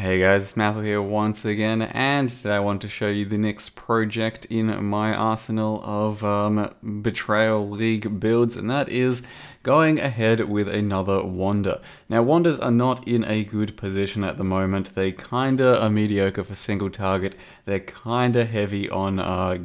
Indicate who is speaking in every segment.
Speaker 1: Hey guys, Matthew here once again, and today I want to show you the next project in my arsenal of Betrayal League builds, and that is going ahead with another Wander. Now, Wanders are not in a good position at the moment. They kinda are mediocre for single target. They're kinda heavy on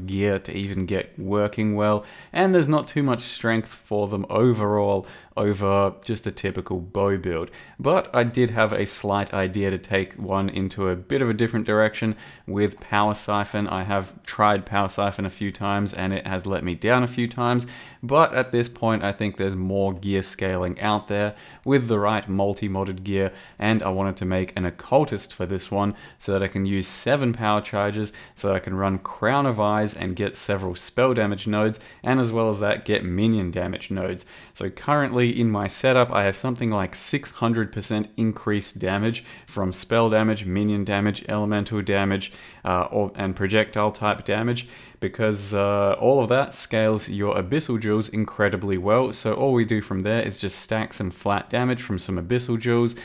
Speaker 1: gear to even get working well, and there's not too much strength for them overall over just a typical bow build. But I did have a slight idea to take one into a bit of a different direction with Power Siphon. I have tried Power Siphon a few times and it has let me down a few times, but at this point I think there's more gear scaling out there with the right multi-modded gear, and I wanted to make an Occultist for this one so that I can use 7 power charges, so that I can run Crown of Eyes and get several spell damage nodes, and as well as that get minion damage nodes. So currently in my setup I have something like 600% increased damage from spell damage, minion damage, elemental damage, and projectile type damage, because all of that scales your abyssal jewels incredibly well. So all we do from there is just stack some flat damage from some abyssal jewels,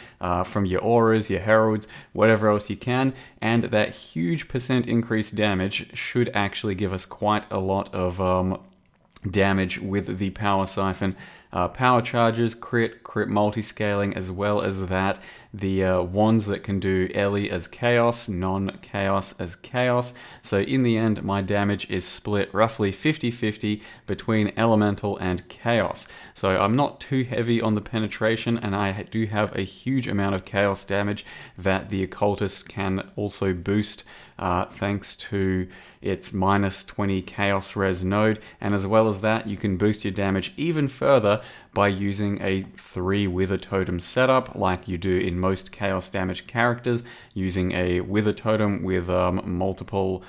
Speaker 1: from your auras, your heralds, whatever else you can, and that huge percent increased damage should actually give us quite a lot of damage with the Power Siphon. Power charges, crit multi-scaling, as well as that, the wands that can do Ellie as chaos, non-chaos as chaos. So in the end, my damage is split roughly 50-50 between elemental and chaos. So I'm not too heavy on the penetration, and I do have a huge amount of chaos damage that the Occultist can also boost thanks to its -20 chaos res node, and as well as that you can boost your damage even further by using a 3 wither totem setup like you do in most chaos damage characters, using a wither totem with multiple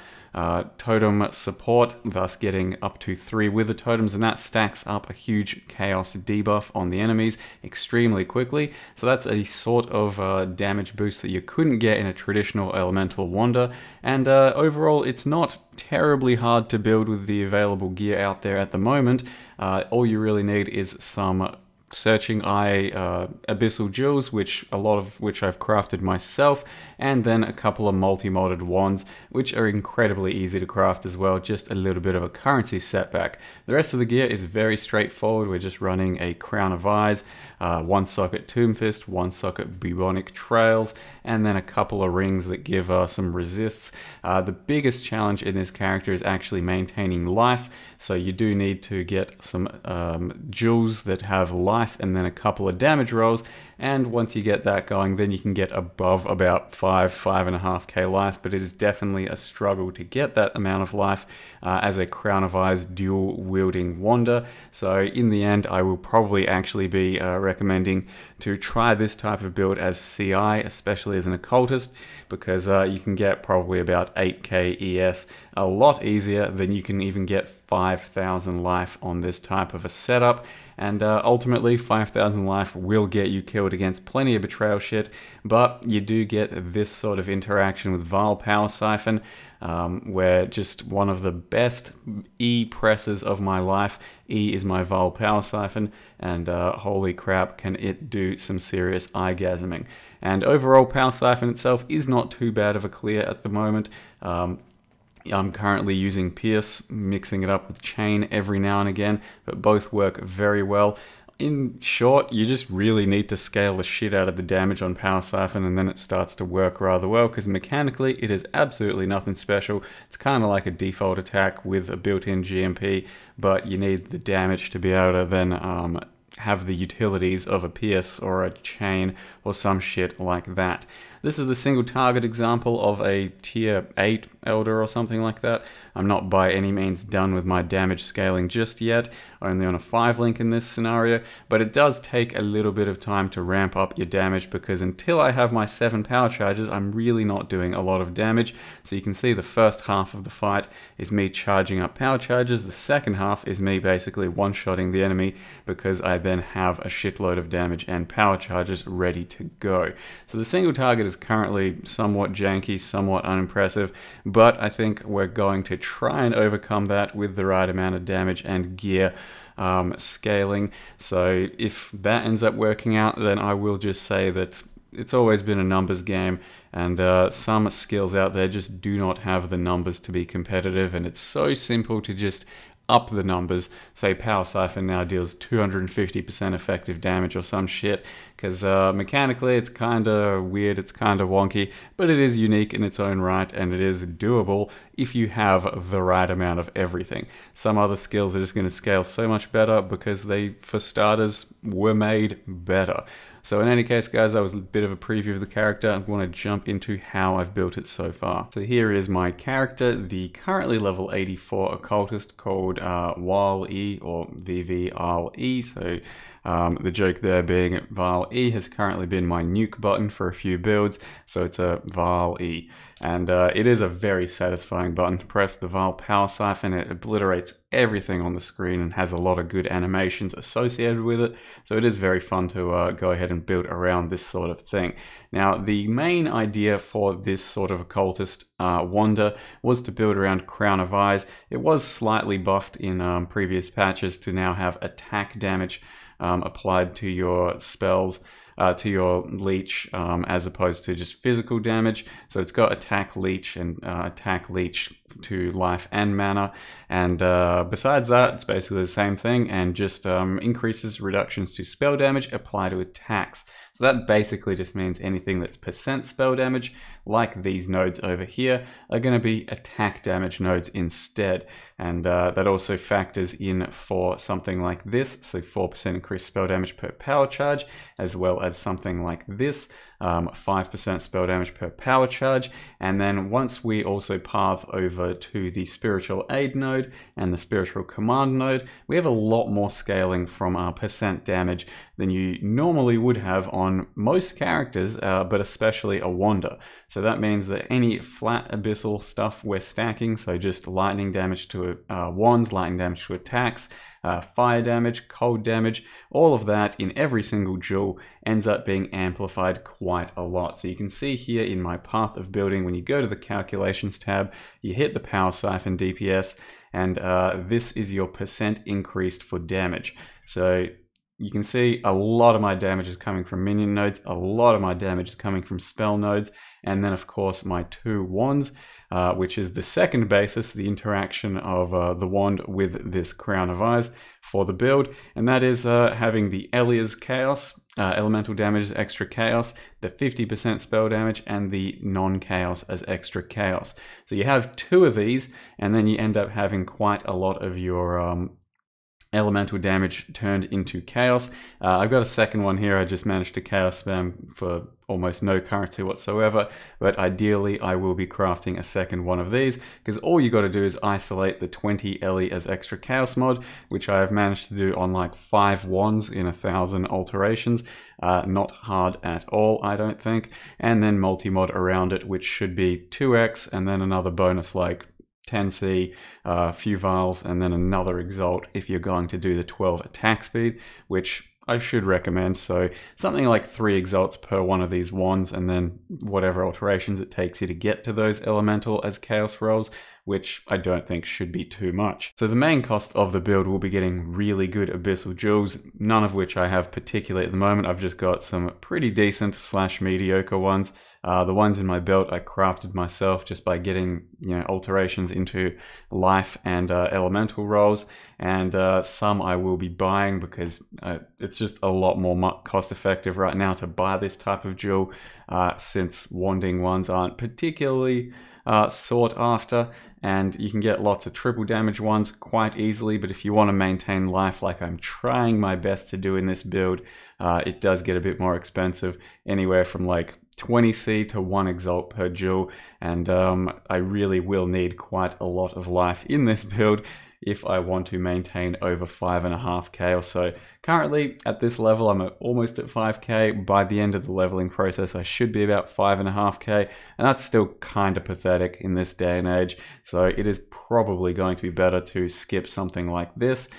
Speaker 1: totem support, thus getting up to 3 wither totems, and that stacks up a huge chaos debuff on the enemies extremely quickly. So that's a sort of damage boost that you couldn't get in a traditional elemental wander, and overall it's not terribly hard to build with the available gear out there at the moment. All you really need is some Searching Eye abyssal jewels, a lot of which I've crafted myself, and then a couple of multi-modded wands, which are incredibly easy to craft as well, just a little bit of a currency setback. The rest of the gear is very straightforward. We're just running a Crown of Eyes, 1 socket Tomb Fist, 1 socket Bubonic Trails, and then a couple of rings that give some resists. The biggest challenge in this character is actually maintaining life, so you do need to get some jewels that have life and then a couple of damage rolls, and once you get that going, then you can get above about 5.5k life, but it is definitely a struggle to get that amount of life as a Crown of Eyes dual wielding wander. So in the end, I will probably actually be recommending to try this type of build as CI, especially as an Occultist, because you can get probably about 8k ES a lot easier than you can even get 5,000 life on this type of a setup. And ultimately 5,000 life will get you killed against plenty of betrayal shit, but you do get this sort of interaction with Vile Power Siphon, where just one of the best E presses of my life. E is my Vile Power Siphon, and holy crap, can it do some serious eye-gasming. And overall, Power Siphon itself is not too bad of a clear at the moment. I'm currently using Pierce, mixing it up with Chain every now and again, but both work very well. In short, you just really need to scale the shit out of the damage on Power Siphon, and then it starts to work rather well, because mechanically it is absolutely nothing special. It's kind of like a default attack with a built-in GMP, but you need the damage to be able to then have the utilities of a Pierce or a Chain or some shit like that. This is the single target example of a tier 8 Elder or something like that. I'm not by any means done with my damage scaling just yet, only on a 5 link in this scenario, but it does take a little bit of time to ramp up your damage, because until I have my 7 power charges, I'm really not doing a lot of damage. So you can see the first half of the fight is me charging up power charges, the second half is me basically one-shotting the enemy, because I then have a shitload of damage and power charges ready to go. So the single target is currently somewhat janky, somewhat unimpressive, but I think we're going to try and overcome that with the right amount of damage and gear scaling. So if that ends up working out, then I will just say that it's always been a numbers game, and some skills out there just do not have the numbers to be competitive, and it's so simple to just up the numbers. Say Power Siphon now deals 250% effective damage or some shit, because mechanically it's kind of weird, it's kind of wonky, but it is unique in its own right, and it is doable if you have the right amount of everything. Some other skills are just going to scale so much better because they, for starters, were made better. So in any case, guys, that was a bit of a preview of the character. I want to jump into how I've built it so far. So here is my character, the currently level 84 Occultist called Wal E, or VVRE. So the joke there being Val E has currently been my nuke button for a few builds, so it's a Val E. And it is a very satisfying button to press. The Val Power Siphon, it obliterates everything on the screen and has a lot of good animations associated with it. So it is very fun to go ahead and build around this sort of thing. Now, the main idea for this sort of Occultist wonder was to build around Crown of Eyes. It was slightly buffed in previous patches to now have attack damage applied to your spells, to your leech, as opposed to just physical damage. So it's got attack leech and attack leech to life and mana, and besides that it's basically the same thing, and just increases reductions to spell damage apply to attacks. So that basically just means anything that's percent spell damage, like these nodes over here, are going to be attack damage nodes instead. And that also factors in for something like this, so 4% increased spell damage per power charge, as well as something like this, 5% spell damage per power charge. And then once we also path over to the spiritual aid node and the spiritual command node, we have a lot more scaling from our percent damage than you normally would have on most characters, but especially a Wander. So that means that any flat abyssal stuff we're stacking, so just lightning damage to wands, lightning damage to attacks, fire damage, cold damage, all of that in every single jewel ends up being amplified quite a lot. So you can see here in my path of building, when you go to the calculations tab, you hit the Power Siphon DPS, and this is your percent increased for damage. So you can see a lot of my damage is coming from minion nodes, a lot of my damage is coming from spell nodes, and then of course my two wands, which is the second basis, the interaction of the wand with this Crown of Eyes for the build, and that is having the Elia's Chaos, elemental damage as extra chaos, the 50% spell damage, and the non-chaos as extra chaos. So you have two of these, and then you end up having quite a lot of your elemental damage turned into chaos. I've got a second one here. I just managed to chaos spam for almost no currency whatsoever, but ideally I will be crafting a second one of these, because all you got to do is isolate the 20 Ellie as extra chaos mod, which I have managed to do on like 5 wands in 1,000 alterations. Not hard at all, I don't think. And then multi-mod around it, which should be 2x, and then another bonus like 10C, a few vials, and then another exalt if you're going to do the 12 attack speed, which I should recommend. So something like 3 exalts per one of these wands, and then whatever alterations it takes you to get to those elemental as chaos rolls, which I don't think should be too much. So the main cost of the build will be getting really good abyssal jewels, none of which I have particularly at the moment. I've just got some pretty decent / mediocre ones. The ones in my belt I crafted myself just by getting, alterations into life and elemental rolls, and some I will be buying because it's just a lot more cost effective right now to buy this type of jewel, since wanding ones aren't particularly sought after, and you can get lots of triple damage ones quite easily. But if you want to maintain life like I'm trying my best to do in this build, it does get a bit more expensive, anywhere from like 20C to 1 exalt per jewel, and I really will need quite a lot of life in this build if I want to maintain over 5.5k or so. Currently at this level I'm almost at 5k. By the end of the leveling process I should be about 5.5k, and that's still kind of pathetic in this day and age. So it is probably going to be better to skip something like this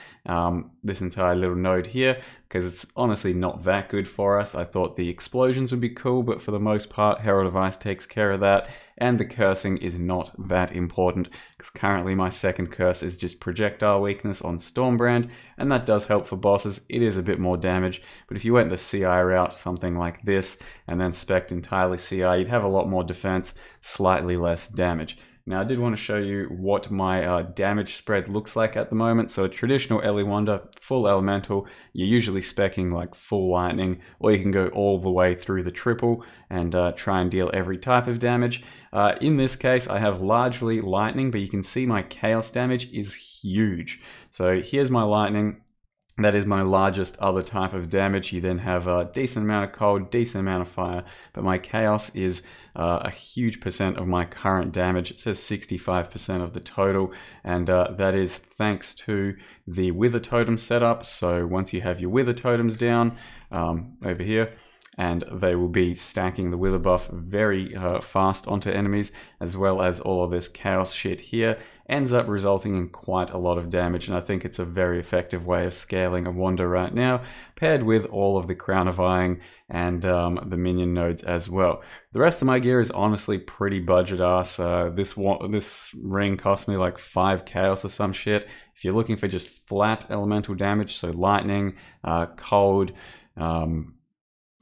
Speaker 1: this entire little node here, because it's honestly not that good for us. I thought the explosions would be cool, but for the most part, Herald of Ice takes care of that, and the cursing is not that important, because currently my second curse is just projectile weakness on Stormbrand, and that does help for bosses. It is a bit more damage, but if you went the CI route, something like this, and then spec'd entirely CI, you'd have a lot more defense, slightly less damage. Now I did want to show you what my damage spread looks like at the moment. So a traditional Ellie Wonder, full elemental, you're usually speccing like full lightning, or you can go all the way through the triple and try and deal every type of damage. In this case, I have largely lightning, but you can see my chaos damage is huge. So here's my lightning. That is my largest other type of damage. You then have a decent amount of cold, decent amount of fire, but my chaos is a huge percent of my current damage. It says 65% of the total, and that is thanks to the Wither Totem setup. So once you have your Wither Totems down over here, and they will be stacking the Wither buff very fast onto enemies, as well as all of this chaos shit here, ends up resulting in quite a lot of damage, and I think it's a very effective way of scaling a Wanda right now, paired with all of the Crown of Eyeing and the minion nodes as well. The rest of my gear is honestly pretty budget ass. This ring cost me like 5 chaos or some shit. If you're looking for just flat elemental damage, so lightning, cold,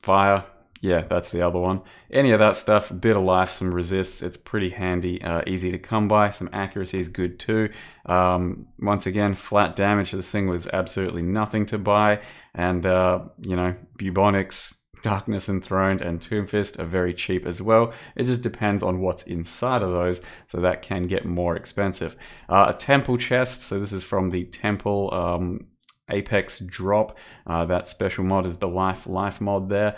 Speaker 1: fire, yeah, that's the other one. Any of that stuff, a bit of life, some resists, it's pretty handy, easy to come by. Some accuracy is good too. Once again, flat damage, this thing was absolutely nothing to buy. And, you know, Bubonics, Darkness Enthroned, and Tomb Fist are very cheap as well. It just depends on what's inside of those, so that can get more expensive. A Temple chest, so this is from the Temple Apex drop. That special mod is the life mod there.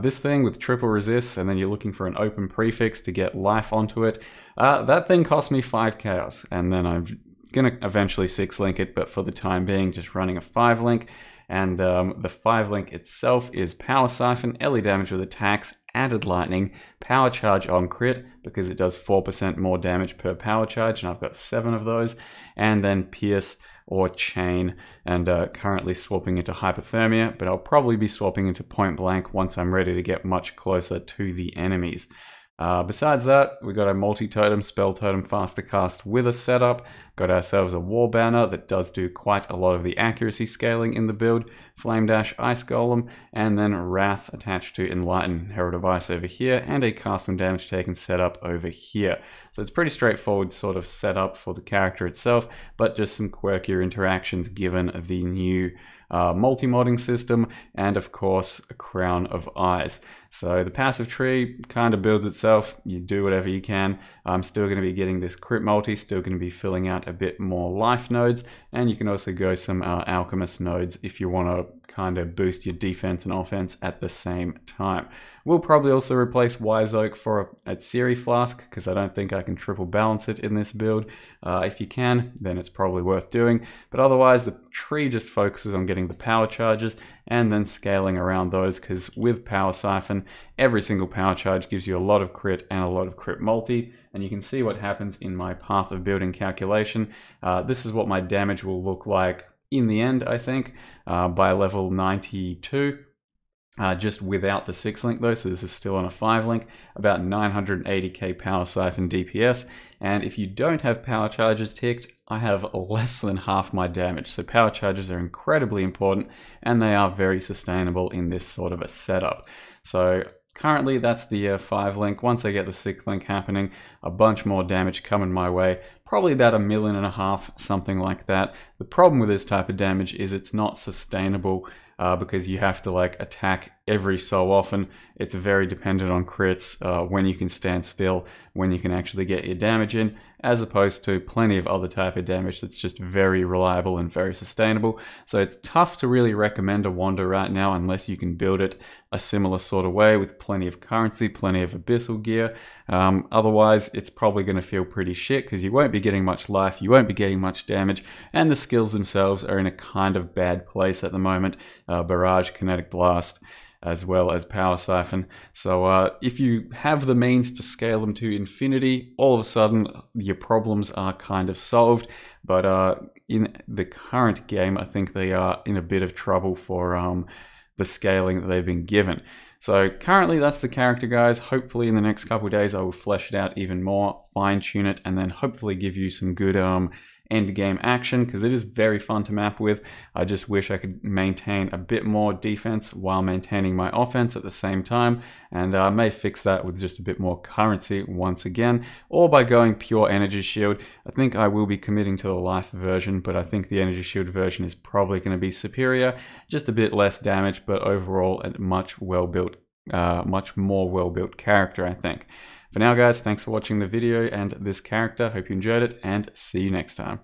Speaker 1: This thing with triple resists, and then you're looking for an open prefix to get life onto it. That thing cost me 5 chaos, and then I'm gonna eventually 6-link it, but for the time being, just running a 5-link. And the 5-link itself is Power Siphon, Ellie damage with attacks, added lightning, power charge on crit, because it does 4% more damage per power charge, and I've got 7 of those, and then Pierce or Chain, and currently swapping into Hypothermia, but I'll probably be swapping into Point Blank once I'm ready to get much closer to the enemies. Besides that, we got a multi-totem, spell totem, faster cast Wither setup. Got ourselves a War Banner that does do quite a lot of the accuracy scaling in the build. Flame Dash, Ice Golem, and then Wrath attached to Enlighten, Herald of Ice over here, and a cast when damage taken setup over here. So it's pretty straightforward sort of setup for the character itself, but just some quirkier interactions given the new multi-modding system, and of course a Crown of Eyes. So the passive tree kind of builds itself. You do whatever you can. I'm still going to be getting this crit multi, still going to be filling out a bit more life nodes, and you can also go some alchemist nodes if you want to kind of boost your defense and offense at the same time. We'll probably also replace Wise Oak for a Tsiri Flask, because I don't think I can triple balance it in this build. If you can, then it's probably worth doing, but otherwise the tree just focuses on getting the power charges and then scaling around those, because with Power Siphon, every single power charge gives you a lot of crit and a lot of crit multi, and you can see what happens in my path of building calculation. This is what my damage will look like in the end, I think, by level 92. Just without the 6-link though, so this is still on a 5-link, about 980k Power Siphon DPS, and if you don't have power charges ticked, I have less than half my damage. So power charges are incredibly important, and they are very sustainable in this sort of a setup. So currently that's the 5-link. Once I get the 6-link happening, a bunch more damage coming my way, probably about 1.5 million, something like that. The problem with this type of damage is it's not sustainable, because you have to like attack every so often. It's very dependent on crits, when you can stand still, when you can actually get your damage in, as opposed to plenty of other type of damage that's just very reliable and very sustainable. So it's tough to really recommend a Wanda right now unless you can build it a similar sort of way with plenty of currency, plenty of abyssal gear. Otherwise, it's probably going to feel pretty shit, because you won't be getting much life, you won't be getting much damage, and the skills themselves are in a kind of bad place at the moment. Barrage, Kinetic Blast, as well as Power Siphon. So if you have the means to scale them to infinity, all of a sudden your problems are kind of solved. but in the current game, I think they are in a bit of trouble for the scaling that they've been given. So currently that's the character, guys. Hopefully in the next couple of days I will flesh it out even more, fine tune it, and then hopefully give you some good end game action, because it is very fun to map with. I just wish I could maintain a bit more defense while maintaining my offense at the same time, and I may fix that with just a bit more currency once again, or by going pure energy shield. I think I will be committing to the life version, but I think the energy shield version is probably going to be superior, just a bit less damage, but overall a much more well-built character, I think. For now, guys, thanks for watching the video and this character. Hope you enjoyed it, and see you next time.